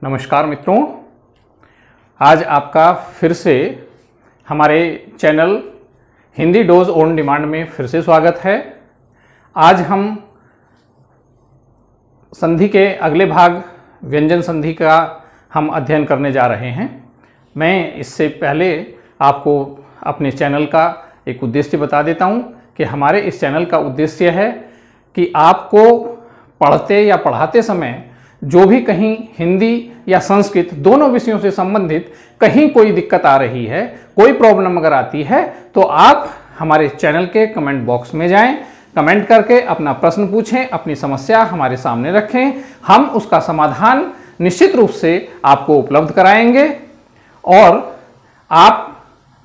नमस्कार मित्रों, आज आपका फिर से हमारे channel Hindi dose on demand में फिर से स्वागत है। आज हम संधि के अगले भाग व्यंजन संधि का हम अध्ययन करने जा रहे हैं। मैं इससे पहले आपको अपने चैनल का एक उद्देश्य बता देता हूं कि हमारे इस चैनल का उद्देश्य है कि आपको पढ़ते या पढ़ाते समय जो भी कहीं हिंदी या संस्कृत दोनों विषयों से संबंधित कहीं कोई दिक्कत आ रही है, कोई प्रॉब्लम अगर आती है, तो आप हमारे चैनल के कमेंट बॉक्स में जाएं, कमेंट करके अपना प्रश्न पूछें, अपनी समस्या हमारे सामने रखें। हम उसका समाधान निश्चित रूप से आपको उपलब्ध कराएंगे और आप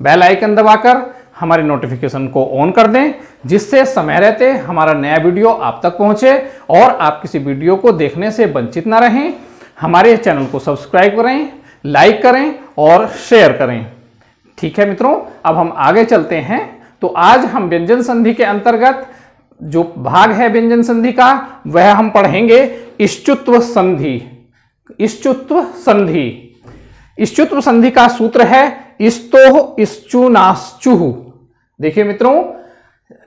बेल आइकन दबाकर हमारे नोटिफिकेशन को ऑन कर दें, जिससे समय रहते हमारा नया वीडियो आप तक पहुंचे और आप किसी वीडियो को देखने से वंचित ना रहें। हमारे चैनल को सब्सक्राइब करें, लाइक करें और शेयर करें। ठीक है मित्रों, अब हम आगे चलते हैं। तो आज हम व्यंजन संधि के अंतर्गत जो भाग है व्यंजन संधि का, वह हम पढ़ेंगे इष्टुत्व संधि। इष्टुत्व संधि, इष्टुत्व संधि का सूत्र है इस्तोह इश्चुनाश्चुः। देखिए मित्रों,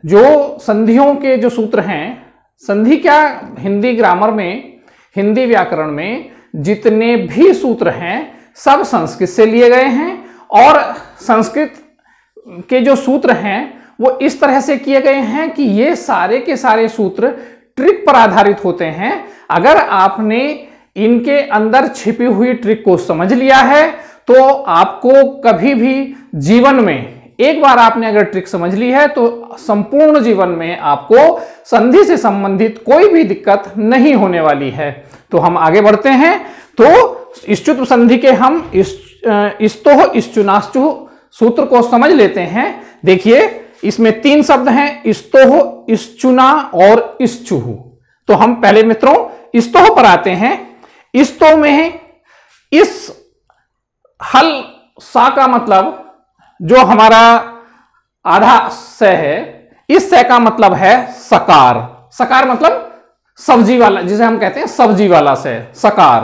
जो संधियों के जो सूत्र हैं, संधि क्या, हिंदी ग्रामर में, हिंदी व्याकरण में जितने भी सूत्र हैं सब संस्कृत से लिए गए हैं और संस्कृत के जो सूत्र हैं वो इस तरह से किए गए हैं कि ये सारे के सारे सूत्र ट्रिक पर आधारित होते हैं। अगर आपने इनके अंदर छिपी हुई ट्रिक को समझ लिया है तो आपको कभी भी जीवन में, एक बार आपने अगर ट्रिक समझ ली है तो संपूर्ण जीवन में आपको संधि से संबंधित कोई भी दिक्कत नहीं होने वाली है। तो हम आगे बढ़ते हैं। तो इष्टुत्व संधि के हम इस्तोह इश्चुनाश्चुः सूत्र को समझ लेते हैं। देखिए, इसमें तीन शब्द हैं, इस्तोह, इश्चुना और इश्चुः। तो हम पहले मित्रों इस्तोह पर आते हैं। इस्तोह में इस हल सा का मतलब जो हमारा आधा स है, इस स का मतलब है सकार। सकार मतलब सब्जी वाला, जिसे हम कहते हैं सब्जी वाला स, सकार।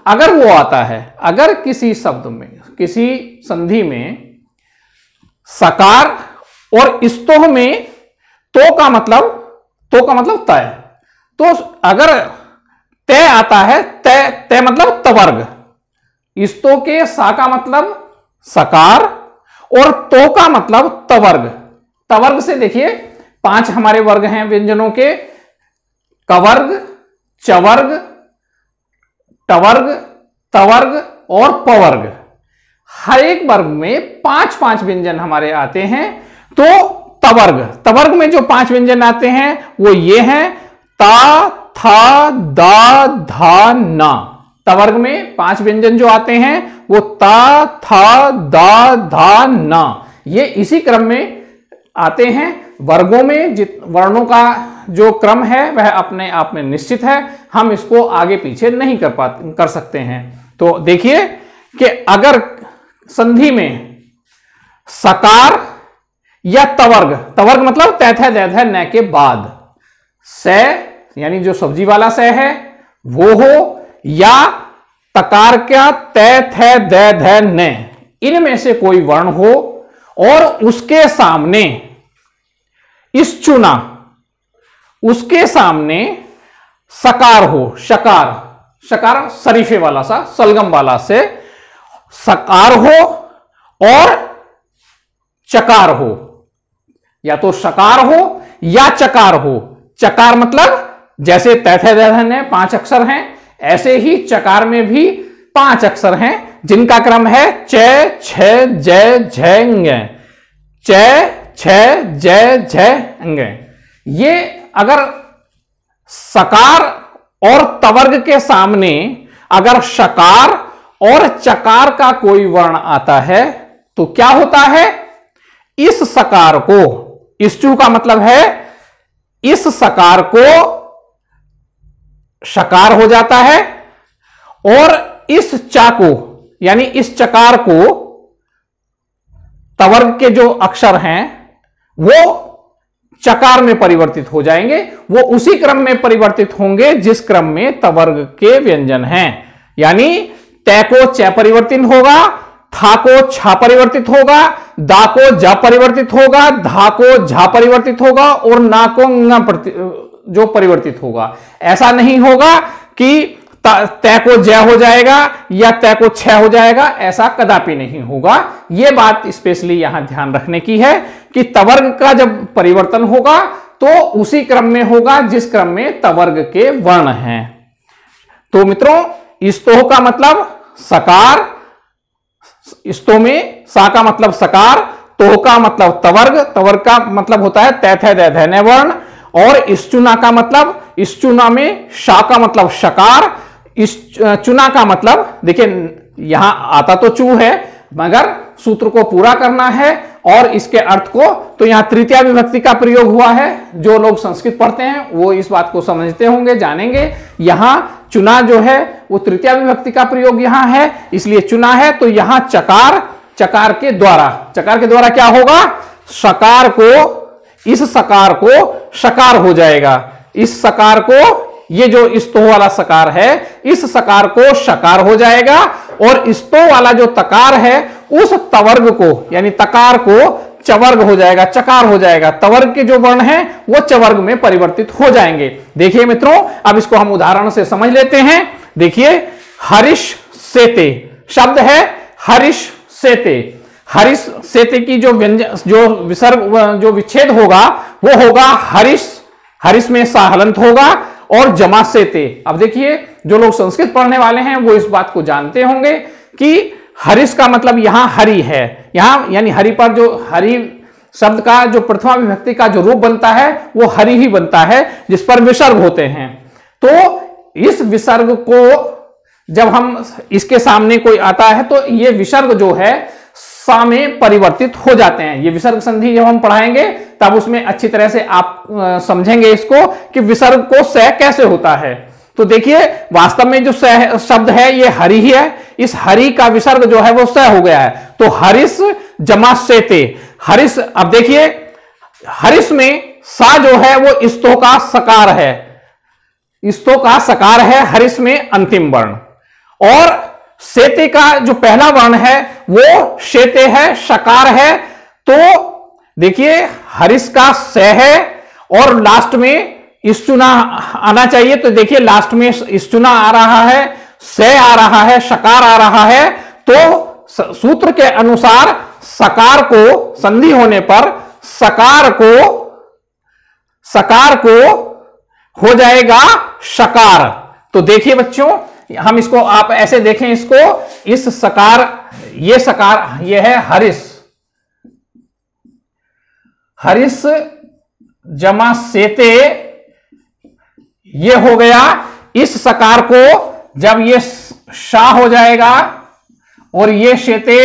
अगर वो आता है, अगर किसी शब्द में, किसी संधि में सकार और इस्तोह में तो का मतलब तय। तो अगर तय आता है, तय मतलब तवर्ग। इस्तो के सा का मतलब सकार और तो का मतलब तवर्ग। तवर्ग से देखिए 5 हमारे वर्ग हैं व्यंजनों के, कवर्ग, चवर्ग, टवर्ग, तवर्ग और पवर्ग। हर एक वर्ग में 5-5 व्यंजन हमारे आते हैं। तो तवर्ग में जो 5 व्यंजन आते हैं वो ये हैं ता, था, दा, धा, ना। तवर्ग में 5 व्यंजन जो आते हैं वो ता, था, दा, धा, ना, ये इसी क्रम में आते हैं। वर्गों में वर्णों का जो क्रम है वह अपने आप में निश्चित है, हम इसको आगे पीछे नहीं कर सकते हैं। तो देखिए कि अगर संधि में सकार या तवर्ग मतलब तैथ दैथ न के बाद स, यानी जो सब्जी वाला स है वो हो, या तकार का तै थ दै ध न, इनमें से कोई वर्ण हो और उसके सामने इश्चुना, उसके सामने सकार हो, शकार शरीफे वाला सा, सलगम वाला से सकार हो और चकार हो, या तो शकार हो या चकार हो। चकार मतलब जैसे तैथ दैथ न 5 अक्षर हैं, ऐसे ही चकार में भी 5 अक्षर हैं जिनका क्रम है च, छ, ज, झ, ङ। च, छ, ज, झ, ङ। ये अगर सकार और तवर्ग के सामने अगर शकार और चकार का कोई वर्ण आता है तो क्या होता है, इस सकार को, इष्टु का मतलब है इस सकार को शकार हो जाता है और इस चा को, यानी इस चकार को, तवर्ग के जो अक्षर हैं वो चकार में परिवर्तित हो जाएंगे। वो उसी क्रम में परिवर्तित होंगे जिस क्रम में तवर्ग के व्यंजन हैं। यानी तै को च परिवर्तित होगा, था को छ परिवर्तित होगा, दा को ज परिवर्तित होगा, धा को झा परिवर्तित होगा और ना को ng जो परिवर्तित होगा। ऐसा नहीं होगा कि तै को ज हो जाएगा या तै को छ हो जाएगा, ऐसा कदापि नहीं होगा। यह बात स्पेशली यहां ध्यान रखने की है कि तवर्ग का जब परिवर्तन होगा तो उसी क्रम में होगा जिस क्रम में तवर्ग के वर्ण हैं। तो मित्रों, स्तोह का मतलब सकार, स्तोह में सा का मतलब सकार, तोह का मतलब तवर्ग, तवर्ग का मतलब होता है तै थे दै धै वर्ण, और स्तुना का मतलब, स्तुना में शा का मतलब शकार, चुना का मतलब, देखिए यहां आता तो चू है मगर सूत्र को पूरा करना है और इसके अर्थ को, तो यहां तृतीया विभक्ति का प्रयोग हुआ है। जो लोग संस्कृत पढ़ते हैं वो इस बात को समझते होंगे, जानेंगे। यहां चुना जो है वो तृतीया विभक्ति का प्रयोग यहां है, इसलिए चुना है। तो यहां चकार, चकार के द्वारा क्या होगा, सकार को, इस सकार को शकार हो जाएगा। इस सकार को, ये जो स्तोह वाला सकार है, इस सकार को शकार हो जाएगा और स्तोह वाला जो तकार है उस तवर्ग को यानी तकार को चवर्ग हो जाएगा, चकार हो जाएगा। तवर्ग के जो वर्ण हैं वो चवर्ग में परिवर्तित हो जाएंगे। देखिए मित्रों, अब इसको हम उदाहरण से समझ लेते हैं। देखिए, हरिश सेते शब्द है, हरिश सेते। हरिश सेते की जो व्यंजन, जो विसर्ग, जो विच्छेद होगा वो होगा हरिश, हरिश में सा हलंत होगा और जमा सेते। अब देखिए, जो लोग संस्कृत पढ़ने वाले हैं वो इस बात को जानते होंगे कि हरिश का मतलब यहां हरि है, यहां यानी हरि पर जो हरि शब्द का जो प्रथमा विभक्ति का जो रूप बनता है वो हरि ही बनता है, जिस पर विसर्ग होते हैं। तो इस विसर्ग को जब हम इसके सामने कोई आता है तो ये विसर्ग जो है सा में परिवर्तित हो जाते हैं। ये विसर्ग संधि जब हम पढ़ाएंगे तब उसमें अच्छी तरह से आप समझेंगे इसको कि विसर्ग को स कैसे होता है। तो देखिए, वास्तव में जो स शब्द है ये हरि ही है, इस हरि का विसर्ग जो है वो स हो गया है। तो हरिस जमा सेते, हरिस। अब देखिए, हरिस में सा जो है वो स्तोह का सकार है, स्तोह का सकार है हरिस में अंतिम वर्ण, और सेते का जो पहला वर्ण है वो शेते है, शकार है। तो देखिए, हरिस का स है और लास्ट में स्तुना आना चाहिए। तो देखिए, लास्ट में स्तुना आ रहा है, स आ रहा है, शकार आ रहा है। तो सूत्र के अनुसार सकार को संधि होने पर सकार को हो जाएगा शकार। तो देखिए बच्चों, हम इसको, आप ऐसे देखें इसको, इस सकार, ये है हरिस, हरिस जमा सेते, ये हो गया। इस सकार को जब ये शा हो जाएगा और ये शेते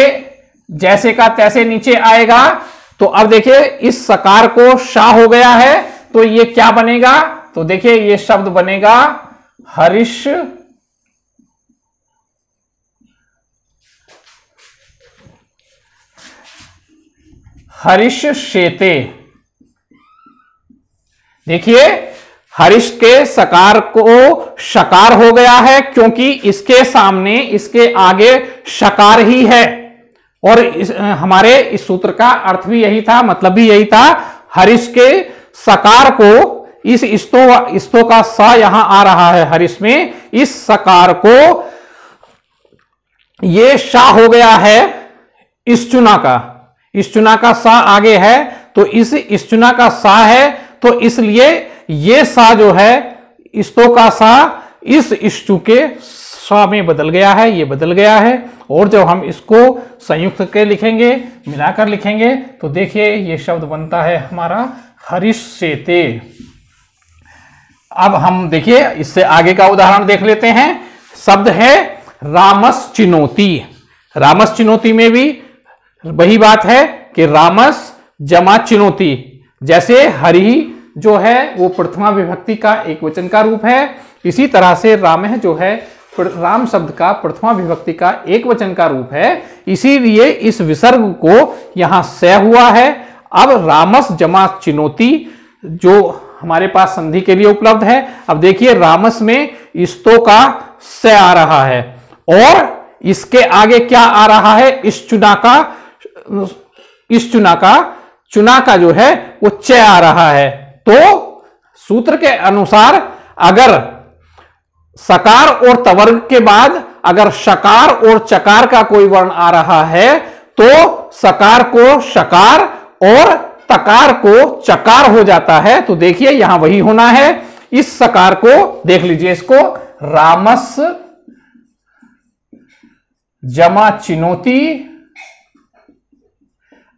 जैसे का तैसे नीचे आएगा, तो अब देखिए इस सकार को शा हो गया है, तो ये क्या बनेगा, तो देखिए ये शब्द बनेगा हरिश हरिश शेते। देखिए, हरिश के सकार को शकार हो गया है क्योंकि इसके सामने, इसके आगे शकार ही है। और हमारे इस सूत्र का अर्थ भी यही था, मतलब भी यही था। हरिश के सकार को, इस स्तो का सा यहां आ रहा है हरिश में, इस सकार को ये शा हो गया है स्तुना का, स्तुना का सा आगे है, तो इस स्तुना का सा है, तो इसलिए ये सा जो है स्तो का सा इस स्तु के सा में बदल गया है, ये बदल गया है। और जब हम इसको संयुक्त के लिखेंगे, मिलाकर लिखेंगे, तो देखिए ये शब्द बनता है हमारा हरिष्येते। अब हम देखिए इससे आगे का उदाहरण देख लेते हैं। शब्द है रामस चिनोती। रामस चिनोती में भी वही बात है कि रामस जमा चिनोती, जैसे हरि जो है वो प्रथमा विभक्ति का एक वचन का रूप है, इसी तरह से राम जो है राम शब्द का प्रथमा विभक्ति का एक वचन का रूप है, इसीलिए इस विसर्ग को यहां स हुआ है। अब रामस जमा चिनोती जो हमारे पास संधि के लिए उपलब्ध है। अब देखिए रामस में स्तो का स आ रहा है और इसके आगे क्या आ रहा है, इस चुना का जो है वो च आ रहा है। तो सूत्र के अनुसार अगर सकार और तवर्ग के बाद अगर शकार और चकार का कोई वर्ण आ रहा है तो सकार को शकार और तकार को चकार हो जाता है। तो देखिए यहां वही होना है। इस सकार को देख लीजिए, इसको रामस जमा चिनोती।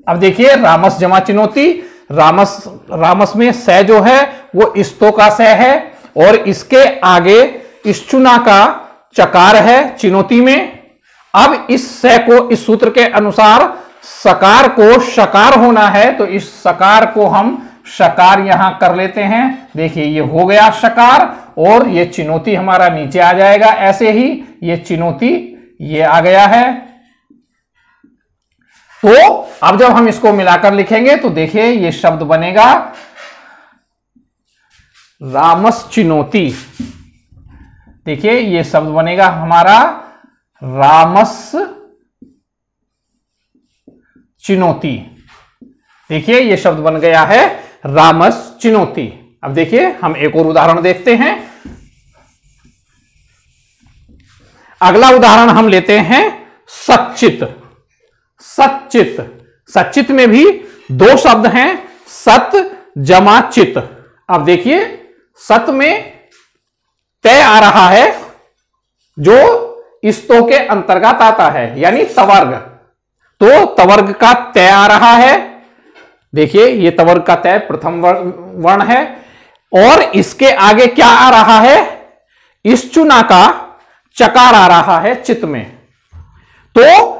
अब देखिए रामस जमा चिनोती, रामस में स जो है वो इस्तो का स है और इसके आगे इश्चुना का चकार है चिनोती में। अब इस स को इस सूत्र के अनुसार सकार को शकार होना है, तो इस सकार को हम शकार यहां कर लेते हैं। देखिए ये हो गया शकार और ये चिनोती हमारा नीचे आ जाएगा। ऐसे ही ये चिनोती ये आ गया है। तो अब जब हम इसको मिलाकर लिखेंगे तो देखिए ये शब्द बनेगा रामस चिनोती। देखिए ये शब्द बनेगा हमारा रामस चिनोती। देखिए ये शब्द बन गया है रामस चिनोती। अब देखिए हम एक और उदाहरण देखते हैं। अगला उदाहरण हम लेते हैं सच्चित। सच्चित, सच्चित में भी दो शब्द हैं, सत जमा चित। अब देखिए सत में तय आ रहा है जो इस्तो के अंतर्गत आता है, यानी तवर्ग। तो तवर्ग का तय आ रहा है। देखिए ये तवर्ग का तय प्रथम वर्ण है और इसके आगे क्या आ रहा है, इश्चुना का चकार आ रहा है चित में। तो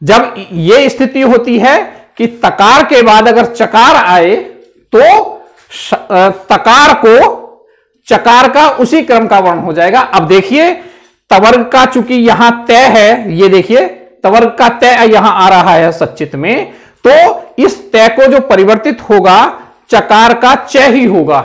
जब ये स्थिति होती है कि तकार के बाद अगर चकार आए तो तकार को चकार का उसी क्रम का वर्ण हो जाएगा। अब देखिए तवर्ग का चूंकि यहां तय है, ये देखिए तवर्ग का तय यहां आ रहा है सच्चित में, तो इस तय को जो परिवर्तित होगा चकार का च ही होगा।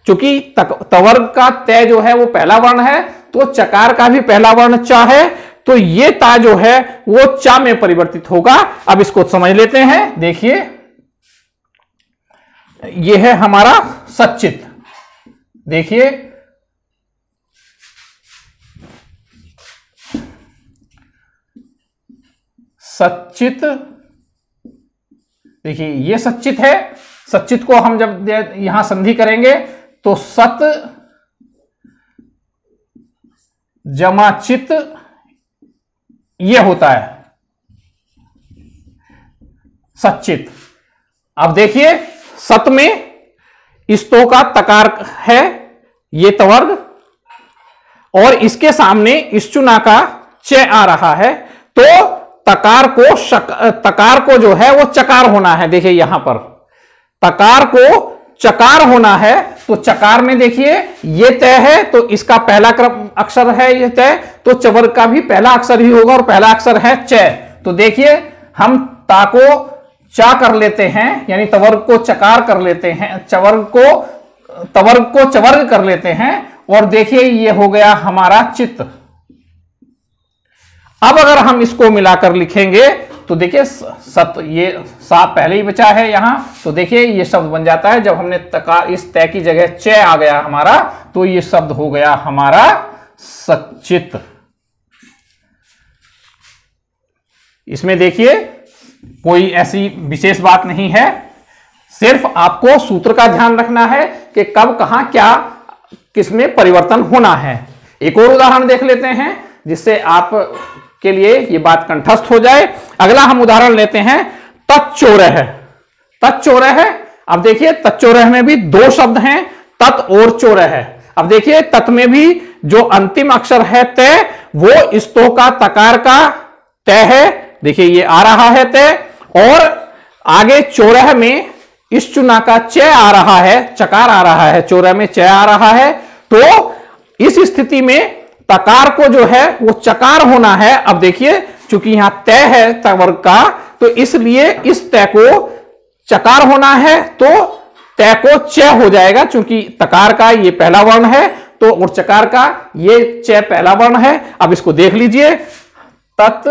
क्योंकि तवर्ग का तय जो है वो पहला वर्ण है, तो चकार का भी पहला वर्ण च है, तो ये ता जो है वो चा में परिवर्तित होगा। अब इसको समझ लेते हैं। देखिए ये है हमारा सच्चित। देखिए सच्चित, देखिए ये सच्चित है। सच्चित को हम जब यहां संधि करेंगे तो सत जमा चित ये होता है सच्चित। अब देखिए सत में इस्तो का तकार है ये तवर्ग और इसके सामने इश्चुना का च आ रहा है, तो तकार को जो है वो चकार होना है। देखिए यहां पर तकार को चकार होना है, तो चकार में देखिए ये तय है तो इसका पहला क्रम अक्षर है ये तय, तो चवर्ग का भी पहला अक्षर ही होगा और पहला अक्षर है च। तो देखिए हम ता को चा कर लेते हैं, यानी तवर्ग को चकार कर लेते हैं, तवर्ग को चवर्ग कर लेते हैं और देखिए ये हो गया हमारा चित्त। अब अगर हम इसको मिलाकर लिखेंगे तो देखिए सत, ये सा पहले ही बचा है यहां, तो देखिए ये शब्द बन जाता है। जब हमने इस तय की जगह च आ गया हमारा, तो ये शब्द हो गया हमारा सच्चित। इसमें देखिए कोई ऐसी विशेष बात नहीं है, सिर्फ आपको सूत्र का ध्यान रखना है कि कब कहां क्या किसमें परिवर्तन होना है। एक और उदाहरण देख लेते हैं जिससे आप के लिए ये बात कंठस्थ हो जाए। अगला हम उदाहरण लेते हैं तच्चोरह। तच्चोरह, अब देखिए तच्चोरह में भी दो शब्द हैं, तत् और चोरह। अब देखिए तत् में भी जो अंतिम अक्षर है तय वो इस्तो का तकार का तय है, देखिए ये आ रहा है तय, और आगे चोरह में इश्चुना का च आ रहा है, चकार आ रहा है, चोरह में च आ रहा है। तो इस स्थिति में तकार को जो है वो चकार होना है। अब देखिए चूंकि यहां तय है तवर्ग का, तो इसलिए इस तय को चकार होना है, तो तय को च हो जाएगा। चूंकि तकार का ये पहला वर्ण है तो और चकार का ये च पहला वर्ण है। अब इसको देख लीजिए, तत्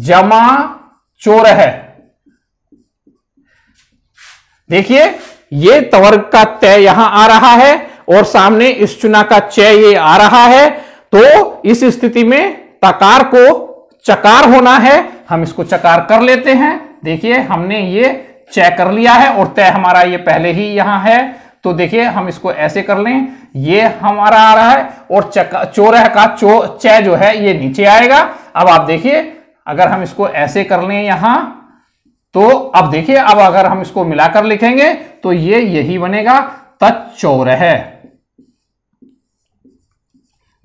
जमा चोर है। देखिए ये तवर्ग का तय यहां आ रहा है और सामने इस चुना का चय ये आ रहा है, तो इस स्थिति में तकार को चकार होना है। हम इसको चकार कर लेते हैं। देखिए हमने ये चय कर लिया है और तय हमारा ये पहले ही यहां है, तो देखिए हम इसको ऐसे कर लें, ये हमारा आ रहा है और चोरह का चय जो है ये नीचे आएगा। अब आप देखिए अगर हम इसको ऐसे कर लें यहां, तो अब देखिए अब अगर हम इसको मिलाकर लिखेंगे तो ये यही बनेगा तच्चोरह।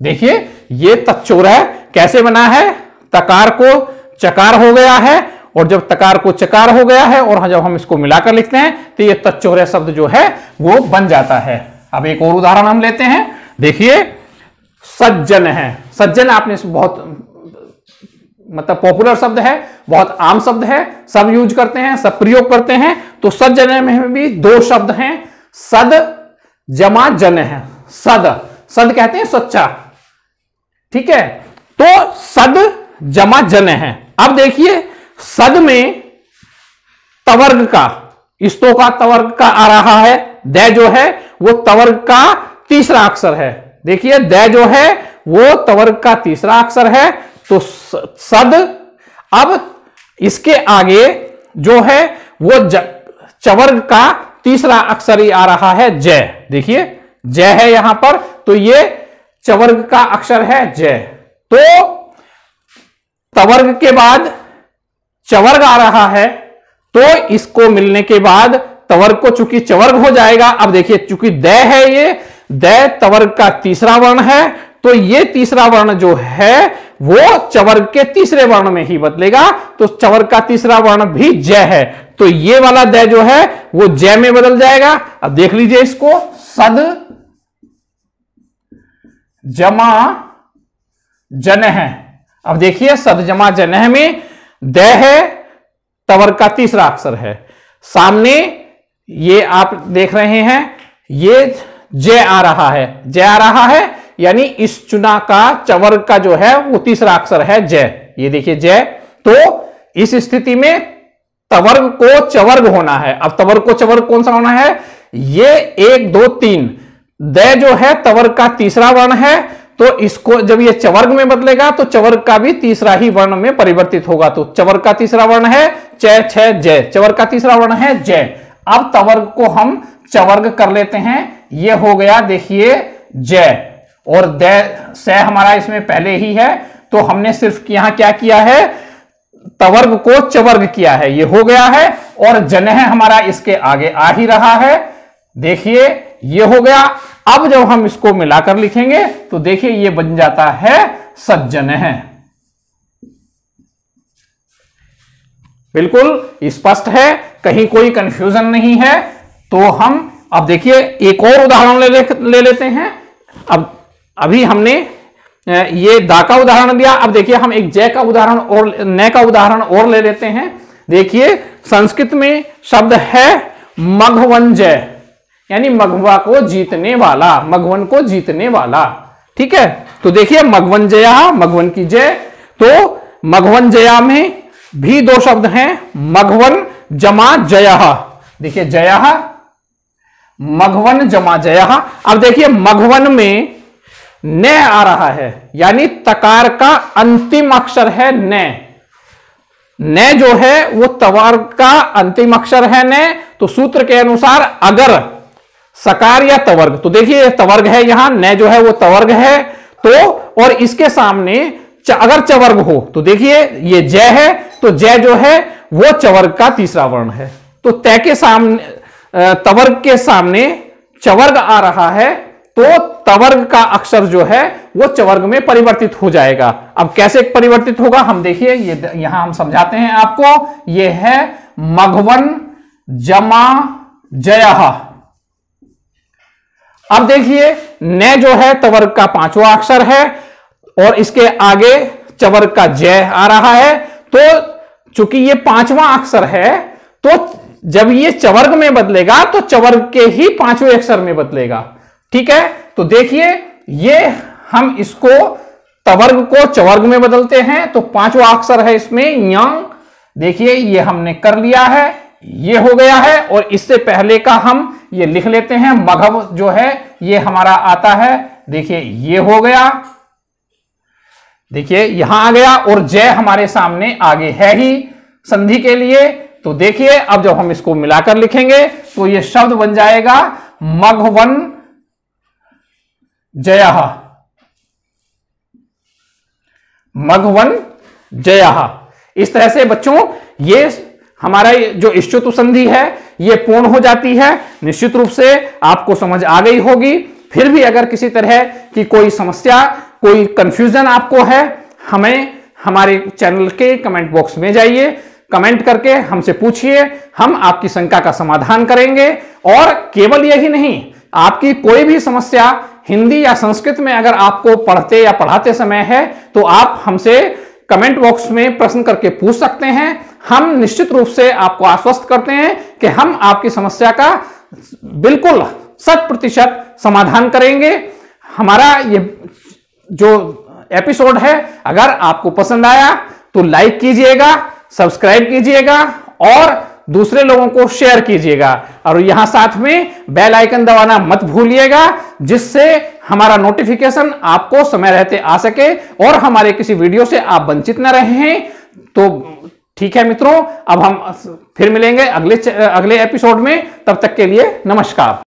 देखिए ये तच्चोरह कैसे बना है, तकार को चकार हो गया है और जब तकार को चकार हो गया है और जब हम इसको मिलाकर लिखते हैं तो ये तच्चोरह शब्द जो है वो बन जाता है। अब एक और उदाहरण हम लेते हैं। देखिए सज्जन है। सज्जन आपने बहुत मतलब पॉपुलर शब्द है, बहुत आम शब्द है, सब यूज करते हैं, सब प्रयोग करते हैं। तो सज्जन में भी दो शब्द हैं, सद जमा जन है। सद, सद कहते हैं सच्चा, ठीक है, तो सद जमा जन है। अब देखिए सद में तवर्ग का, इस्तो का तवर्ग का आ रहा है, दै जो है वो तवर्ग का तीसरा अक्षर है। देखिए दै जो है वो तवर्ग का तीसरा अक्षर है, तो सद, अब इसके आगे जो है वो चवर्ग का तीसरा अक्षर ही आ रहा है जय। देखिए जय है यहां पर, तो ये चवर्ग का अक्षर है जय। तो तवर्ग के बाद चवर्ग आ रहा है, तो इसको मिलने के बाद तवर्ग को चूंकि चवर्ग हो जाएगा। अब देखिए चूंकि दै है, ये दै तवर्ग का तीसरा वर्ण है, तो ये तीसरा वर्ण जो है वो चवर्ग के तीसरे वर्ण में ही बदलेगा, तो चवर्ग का तीसरा वर्ण भी जय है, तो ये वाला दै जो है वो जय में बदल जाएगा। अब देख लीजिए इसको, सद जमा जन है। अब देखिए सद जमा जन में दै है, तवर्ग का तीसरा अक्षर है, सामने ये आप देख रहे हैं ये जय आ रहा है, जय आ रहा है, यानी इस चुना का चवर्ग का जो है वो तीसरा अक्षर है जय। ये देखिए जय, तो इस स्थिति में तवर्ग को चवर्ग होना है। अब तवर्ग को चवर्ग कौन सा होना है, ये 1 2 3, दै जो है तवर्ग का तीसरा वर्ण है, तो इसको जब ये चवर्ग में बदलेगा तो चवर्ग का भी तीसरा ही वर्ण में परिवर्तित होगा। तो चवर्ग का तीसरा वर्ण है चय छ जय, चवर्ग का तीसरा वर्ण है जय। अब तवर्ग को हम चवर्ग कर लेते हैं, ये हो गया देखिए जय, और दै से हमारा इसमें पहले ही है, तो हमने सिर्फ यहां क्या किया है, तवर्ग को चवर्ग किया है, ये हो गया है, और जन है हमारा इसके आगे आ ही रहा है। देखिए ये हो गया। अब जब हम इसको मिलाकर लिखेंगे तो देखिए ये बन जाता है सज्जन है। बिल्कुल स्पष्ट है, कहीं कोई कंफ्यूजन नहीं है। तो हम अब देखिए एक और उदाहरण ले लेते हैं। अब अभी हमने ये दा का उदाहरण दिया, अब देखिए हम एक जय का उदाहरण और न का उदाहरण और ले लेते हैं। देखिए संस्कृत में शब्द है मघवंजय, यानी मघवा को जीतने वाला, मघवन को जीतने वाला, ठीक है। तो देखिए मघवंजया, मघवन की जय, तो मघवंजया में भी दो शब्द हैं, मघवन जमा जया। देखिए जया, मघवन जमा जया। अब देखिए मघवन में न आ रहा है, यानी तकार का अंतिम अक्षर है न। न जो है वो तवर्ग का अंतिम अक्षर है न, तो सूत्र के अनुसार अगर सकार या तवर्ग, तो देखिए तवर्ग है यहां, न जो है वो तवर्ग है, तो और इसके सामने अगर चवर्ग हो तो देखिए ये जय है, तो जय जो है वो चवर्ग का तीसरा वर्ण है, तो तय के सामने तवर्ग के सामने चवर्ग आ रहा है, तो तवर्ग का अक्षर जो है वो चवर्ग में परिवर्तित हो जाएगा। अब कैसे परिवर्तित होगा हम देखिए, ये यहां हम समझाते हैं आपको। ये है मघवन जमा जया। अब देखिए न जो है तवर्ग का पांचवा अक्षर है और इसके आगे चवर्ग का जय आ रहा है, तो चूंकि ये पांचवा अक्षर है, तो जब ये चवर्ग में बदलेगा तो चवर्ग के ही पांचवें अक्षर में बदलेगा, ठीक है। तो देखिए ये हम इसको तवर्ग को चवर्ग में बदलते हैं। तो पांचवा अक्षर है इसमें यांग। देखिए ये हमने कर लिया है, ये हो गया है। और इससे पहले का हम ये लिख लेते हैं, मघव जो है ये हमारा आता है। देखिए ये हो गया, देखिए यहां आ गया। और जय हमारे सामने आगे है ही संधि के लिए। तो देखिए अब जब हम इसको मिलाकर लिखेंगे तो ये शब्द बन जाएगा मघवन जयः, मघवन जयः। इस तरह से बच्चों ये हमारा जो इष्टुतु संधि है ये पूर्ण हो जाती है। निश्चित रूप से आपको समझ आ गई होगी। फिर भी अगर किसी तरह की कोई समस्या, कोई कंफ्यूजन आपको है, हमें हमारे चैनल के कमेंट बॉक्स में जाइए, कमेंट करके हमसे पूछिए, हम आपकी शंका का समाधान करेंगे। और केवल यही नहीं, आपकी कोई भी समस्या हिंदी या संस्कृत में अगर आपको पढ़ते या पढ़ाते समय है तो आप हमसे कमेंट बॉक्स में प्रश्न करके पूछ सकते हैं। हम निश्चित रूप से आपको आश्वस्त करते हैं कि हम आपकी समस्या का बिल्कुल 100% समाधान करेंगे। हमारा ये जो एपिसोड है अगर आपको पसंद आया तो लाइक कीजिएगा, सब्सक्राइब कीजिएगा और दूसरे लोगों को शेयर कीजिएगा। और यहां साथ में बेल आइकन दबाना मत भूलिएगा, जिससे हमारा नोटिफिकेशन आपको समय रहते आ सके और हमारे किसी वीडियो से आप वंचित न रहें। तो ठीक है मित्रों, अब हम फिर मिलेंगे अगले एपिसोड में। तब तक के लिए नमस्कार।